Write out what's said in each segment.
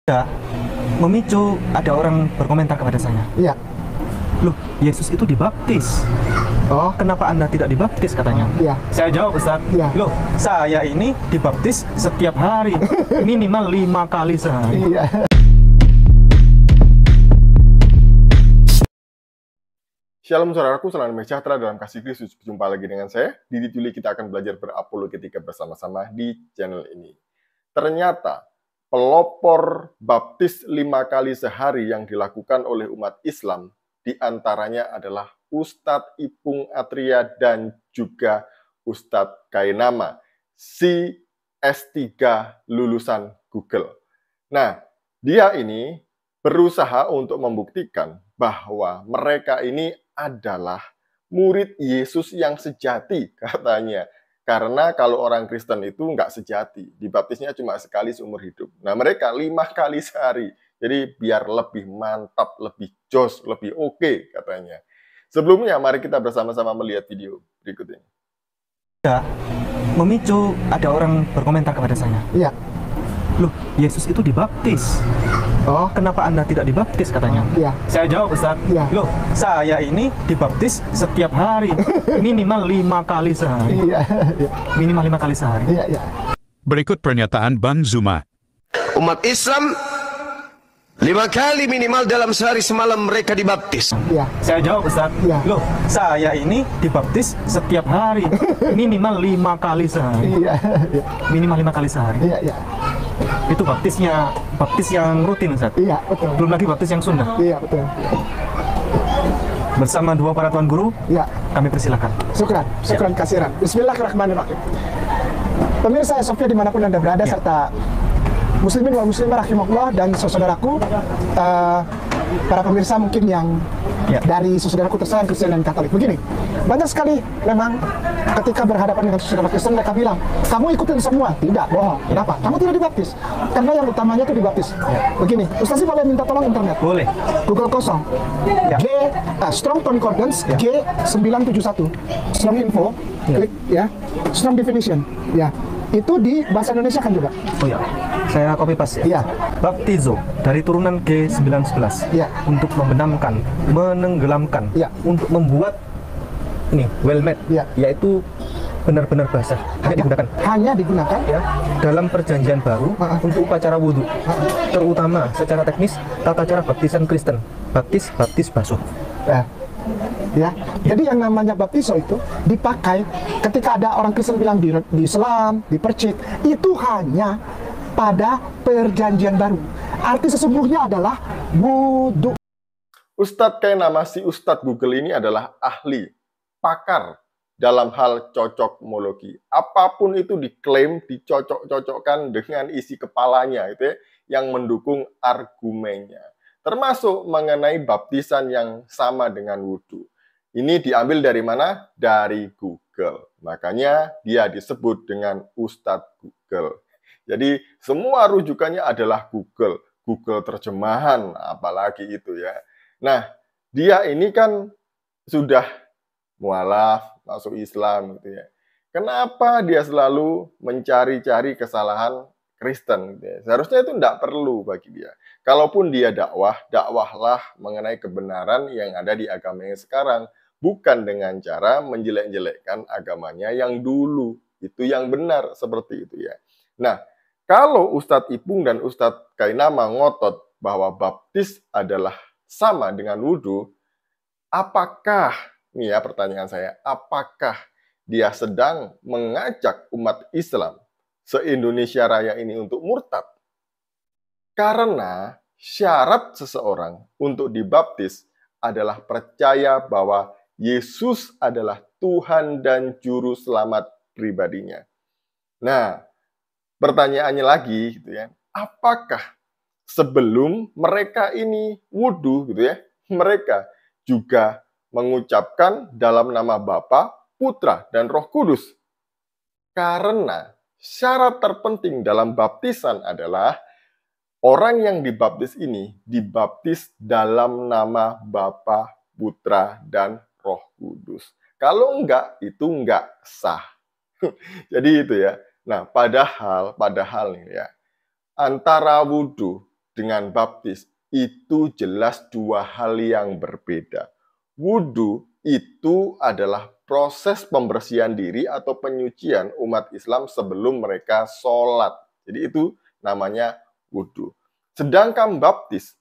Ya, memicu ada orang berkomentar kepada saya. Iya. Loh, Yesus itu dibaptis. Oh, Kenapa Anda tidak dibaptis katanya? iya. Saya jawab, Ustaz. Iya. Loh, saya ini dibaptis setiap hari. Minimal 5 kali sehari. Iya. Shalom saudaraku, salam sejahtera dalam kasih Kristus. Berjumpa lagi dengan saya, Didi Juli. Kita akan belajar berapologetika bersama-sama di channel ini. Ternyata, pelopor baptis 5 kali sehari yang dilakukan oleh umat Islam, diantaranya adalah Ustadz Ipung Atria dan juga Ustadz Kainama, si S3 lulusan Google. Nah, dia ini berusaha untuk membuktikan bahwa mereka ini adalah murid Yesus yang sejati, katanya. Karena kalau orang Kristen itu nggak sejati, dibaptisnya cuma sekali seumur hidup. Nah, mereka 5 kali sehari. Jadi biar lebih mantap, lebih jos, lebih oke, katanya. Sebelumnya, mari kita bersama-sama melihat video berikut ini. Ya, memicu ada orang berkomentar kepada saya. Iya. Loh, Yesus itu dibaptis. Oh, Kenapa Anda tidak dibaptis katanya? iya. Saya jawab, Ustaz. Iya. Loh, saya ini dibaptis setiap hari. Minimal 5 kali sehari. Iya. Minimal 5 kali sehari. Iya, iya. Berikut pernyataan Bang Zuma. Umat Islam 5 kali minimal dalam sehari semalam mereka dibaptis. Iya. Saya jawab, Ustaz. Iya. Loh, saya ini dibaptis setiap hari. Minimal 5 kali sehari. Iya. Minimal 5 kali sehari. Iya, iya. Itu baptis yang rutin, Ustaz. Iya, betul. Belum lagi baptis yang sunnah. Iya, betul. Bersama dua para tuan guru, Iya. kami persilakan. Syukran kasiran. Bismillahirrahmanirrahim. Pemirsa Sofia dimanapun Anda berada, serta muslimin wal muslimah rahimahullah dan saudaraku, para pemirsa mungkin yang dari saudaraku tersayang Kristen dan Katolik. Begini, banyak sekali memang ketika berhadapan dengan saudara Kristen mereka bilang, kamu ikutin semua. Tidak, bohong. Kenapa? Kamu tidak dibaptis. Karena yang utamanya itu dibaptis. Begini, Ustaz boleh minta tolong internet? Boleh. Google kosong. Strong Concordance G971. Strong info. Klik ya. Strong definition. Ya. Itu di bahasa Indonesia kan juga. Oh ya, saya copy paste ya. Iya. Baptizo dari turunan G911. Iya. Untuk membenamkan, menenggelamkan, Iya. untuk membuat ini well made, Iya. yaitu benar-benar basah. Hanya digunakan Ya, dalam perjanjian baru untuk upacara wudhu, terutama secara teknis tata cara baptisan Kristen, baptis basuh. ya. Jadi yang namanya baptiso itu dipakai ketika ada orang Kristen bilang di Islam, di percik, itu hanya pada perjanjian baru. Arti sesungguhnya adalah wudhu. Ustadz Kainama, si Ustadz Google ini adalah ahli, pakar dalam hal cocokmologi. Apapun itu diklaim, dicocok-cocokkan dengan isi kepalanya, itu ya, yang mendukung argumennya. Termasuk mengenai baptisan yang sama dengan wudhu. Ini diambil dari mana? Dari Google. Makanya dia disebut dengan Ustadz Google. Jadi semua rujukannya adalah Google. Google terjemahan, apalagi itu ya. Nah, dia ini kan sudah mualaf, masuk Islam gitu ya. Kenapa dia selalu mencari-cari kesalahan Kristen gitu ya? Seharusnya itu tidak perlu bagi dia. Kalaupun dia dakwahlah mengenai kebenaran yang ada di agamanya sekarang. Bukan dengan cara menjelek-jelekkan agamanya yang dulu. Itu yang benar, seperti itu ya. Nah, kalau Ustadz Ipung dan Ustadz Kainama ngotot bahwa baptis adalah sama dengan wudhu, apakah, nih ya pertanyaan saya, apakah dia sedang mengajak umat Islam se-Indonesia Raya ini untuk murtad? Karena syarat seseorang untuk dibaptis adalah percaya bahwa Yesus adalah Tuhan dan Juru Selamat pribadinya. Nah, pertanyaannya lagi, gitu ya, apakah sebelum mereka ini wudhu, gitu ya, mereka juga mengucapkan dalam nama Bapa, Putra, dan Roh Kudus? Karena syarat terpenting dalam baptisan adalah orang yang dibaptis ini dibaptis dalam nama Bapa, Putra, dan Roh Kudus. Kalau enggak, itu enggak sah. Jadi itu ya. Nah, padahal nih ya, antara wudhu dengan baptis itu jelas dua hal yang berbeda. Wudhu itu adalah proses pembersihan diri atau penyucian umat Islam sebelum mereka sholat. Jadi itu namanya wudhu. Sedangkan baptis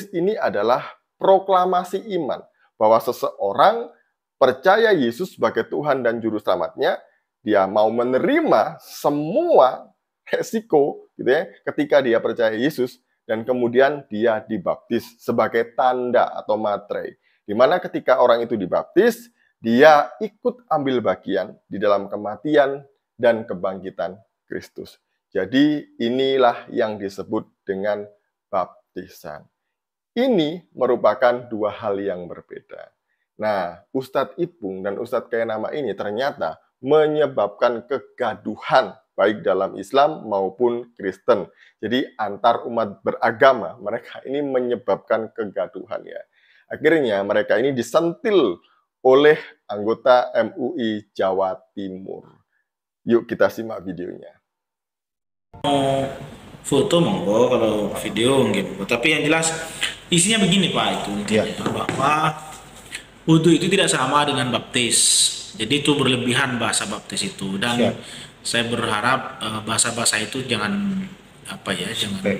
ini adalah proklamasi iman bahwa seseorang percaya Yesus sebagai Tuhan dan Juru Selamatnya, dia mau menerima semua resiko gitu ya, ketika dia percaya Yesus, dan kemudian dia dibaptis sebagai tanda atau materai. Di mana ketika orang itu dibaptis, dia ikut ambil bagian di dalam kematian dan kebangkitan Kristus. Jadi inilah yang disebut dengan baptisan. Ini merupakan dua hal yang berbeda. Nah, Ustadz Ipung dan Ustadz Kayanama ini ternyata menyebabkan kegaduhan baik dalam Islam maupun Kristen. Jadi antar umat beragama, mereka ini menyebabkan kegaduhan ya. Akhirnya mereka ini disentil oleh anggota MUI Jawa Timur. Yuk kita simak videonya. Foto monggo, kalau video mungkin. Tapi yang jelas isinya begini Pak, itu intinya bahwa wudhu itu tidak sama dengan baptis. Jadi itu berlebihan bahasa baptis itu, dan saya berharap bahasa-bahasa itu jangan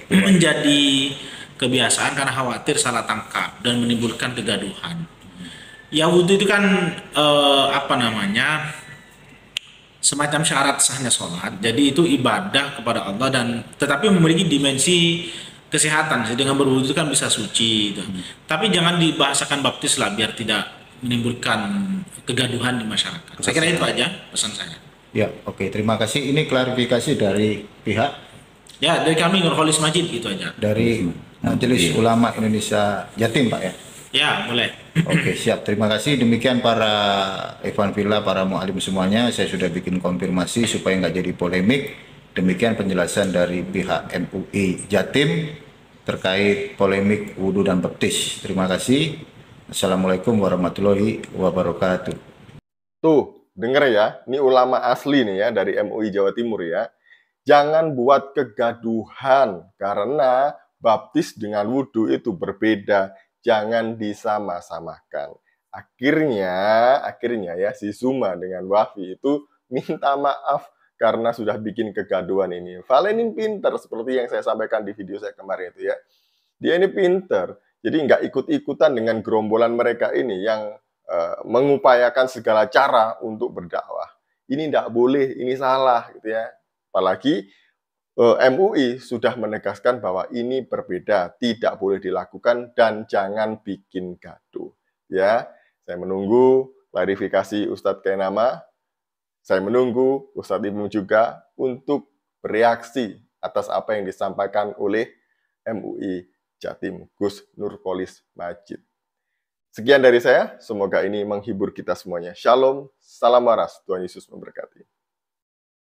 menjadi kebiasaan karena khawatir salah tangkap dan menimbulkan kegaduhan. Ya wudhu itu kan semacam syarat sahnya sholat. Jadi itu ibadah kepada Allah, dan tetapi memiliki dimensi kesehatan. Jadi dengan berwudu itu kan bisa suci gitu. Tapi jangan dibahasakan baptis lah, biar tidak menimbulkan kegaduhan di masyarakat. Saya kira itu aja pesan saya. Ya, oke. Terima kasih. Ini klarifikasi dari pihak? Ya, dari kami Nurholis Majid, itu aja. Dari Majelis Ulama Indonesia Jatim, Pak ya? Ya, boleh. Oke, siap. Terima kasih. Demikian para Ikhwan Fillah, para mu'alim semuanya. Saya sudah bikin konfirmasi supaya nggak jadi polemik. Demikian penjelasan dari pihak MUI Jatim terkait polemik wudhu dan baptis. Terima kasih. Assalamualaikum warahmatullahi wabarakatuh. Tuh, denger ya. Ini ulama asli nih ya dari MUI Jawa Timur ya. Jangan buat kegaduhan karena baptis dengan wudhu itu berbeda. Jangan disama-samakan. Akhirnya ya si Zuma dengan Wafi itu minta maaf karena sudah bikin kegaduhan ini. Valenin pinter seperti yang saya sampaikan di video saya kemarin itu ya. Dia ini pinter. Jadi nggak ikut-ikutan dengan gerombolan mereka ini yang mengupayakan segala cara untuk berdakwah. Ini nggak boleh, ini salah gitu ya. Apalagi MUI sudah menegaskan bahwa ini berbeda, tidak boleh dilakukan dan jangan bikin gaduh. Ya, saya menunggu klarifikasi Ustadz Kayanama. Saya menunggu Ustadz Ipung juga untuk bereaksi atas apa yang disampaikan oleh MUI Jatim, Gus Nurholis Majid. Sekian dari saya, semoga ini menghibur kita semuanya. Shalom, salam waras, Tuhan Yesus memberkati.